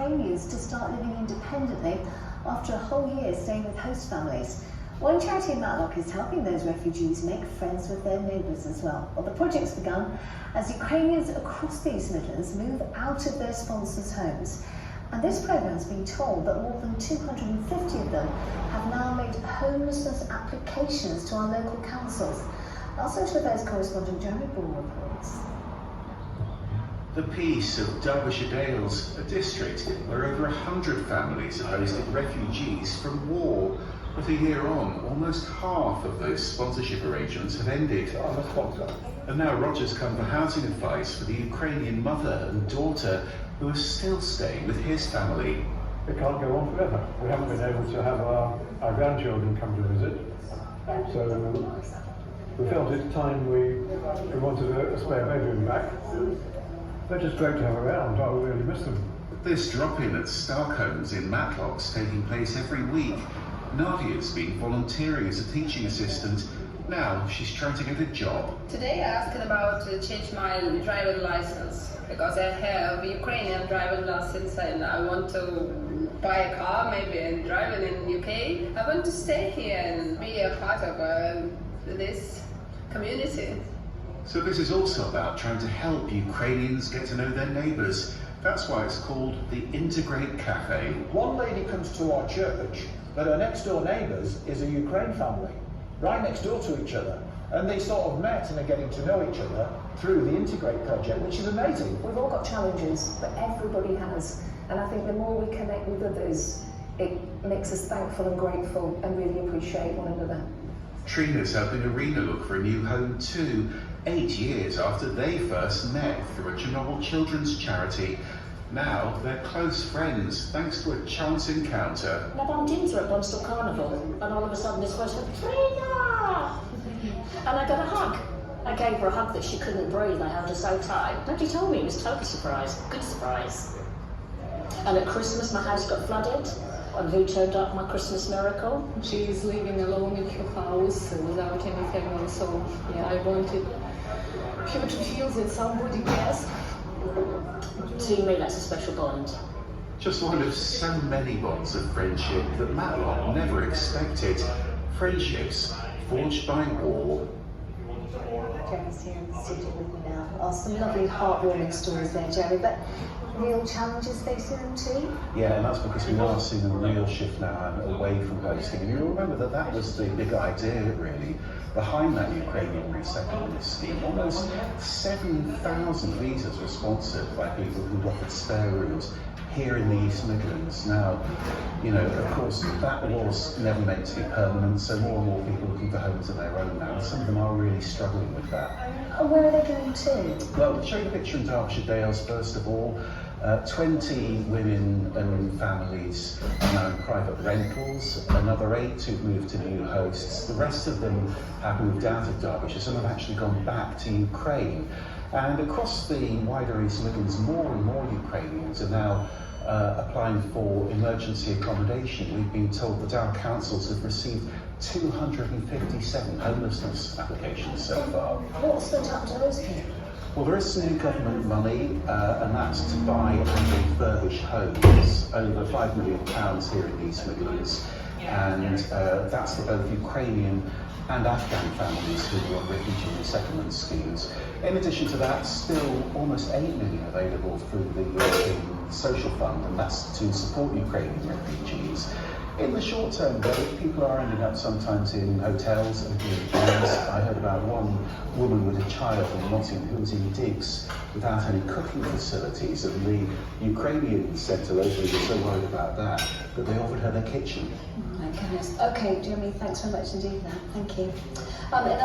Ukrainians to start living independently after a whole year staying with host families. One charity in Matlock is helping those refugees make friends with their neighbours as well. Well, the project's begun as Ukrainians across the East Midlands move out of their sponsors' homes. And this programme's been told that more than 250 of them have now made homelessness applications to our local councils. Our social affairs correspondent Jeremy Ball reports. The peace of Derbyshire Dales, a district where over 100 families have hosted refugees from war. But a year on, almost half of those sponsorship arrangements have ended. And now Roger's come for housing advice for the Ukrainian mother and daughter who are still staying with his family. It can't go on forever. We haven't been able to have our grandchildren come to visit. So we felt it's time we wanted a spare bedroom back. They're just great to have around. I really miss them. This drop-in at Stark Homes in Matlock's taking place every week. Nadia's been volunteering as a teaching assistant. Now she's trying to get a job. Today I asked about to change my driving license because I have Ukrainian driving license and I want to buy a car maybe and drive it in UK. I want to stay here and be a part of this community. So this is also about trying to help Ukrainians get to know their neighbours. That's why it's called the Integrate Cafe. One lady comes to our church, but her next door neighbours is a Ukraine family, right next door to each other. And they sort of met and are getting to know each other through the Integrate project, which is amazing. We've all got challenges, but everybody has. And I think the more we connect with others, it makes us thankful and grateful and really appreciate one another. Trina's helping Arena look for a new home too, 8 years after they first met through a Chernobyl children's charity. Now they're close friends thanks to a chance encounter. And I bumped into her at Bunstall Carnival, and all of a sudden this voice went, Trina! And I got a hug. I gave her a hug that she couldn't breathe. I held her so tight. Nobody told me. It was a total surprise. Good surprise. And at Christmas my house got flooded. And who turned up my Christmas miracle? She is living alone in her house without any family, so yeah, I wanted her to feel that somebody cares. To me, that's a special bond. Just one of so many bonds of friendship that Matlock never expected. Friendships forged by war. Jerry's here in the studio with me now. Oh, some lovely heartwarming stories there, Jerry, but real challenges facing them too? Yeah, and that's because we are seeing a real shift now away from hosting. And you remember that was the big idea, really, behind that Ukrainian resettlement scheme. Almost 7,000 visas were sponsored by people who'd offered spare rooms here in the East Midlands. Now, you know, of course, that was never meant to be permanent, so more and more people looking for homes of their own now. Some of them are really struggling with that. And where are they going to? Well, to show you a picture in Derbyshire Dales, first of all, 20 women and families are now in private rentals, another 8 who've moved to new hosts. The rest of them have moved out of Derbyshire. Some have actually gone back to Ukraine. And across the wider East Midlands, more and more Ukrainians are now applying for emergency accommodation. We've been told that our councils have received 257 homelessness applications so far. What's going to happen to those people? Well, there is some new government money, and that's to buy and refurbish homes, over £5 million here in the East Midlands, and that's for both Ukrainian and Afghan families who are on refugee resettlement schemes. In addition to that, still almost £8 million available through the European Social Fund, and that's to support Ukrainian refugees. In the short term, though, people are ending up sometimes in hotels and in gyms. I heard about one woman with a child in Nottingham who was in digs without any cooking facilities, and the Ukrainian centre locally were so worried about that they offered her their kitchen. Oh my goodness. Okay, Jeremy, thanks very much indeed for that. Thank you.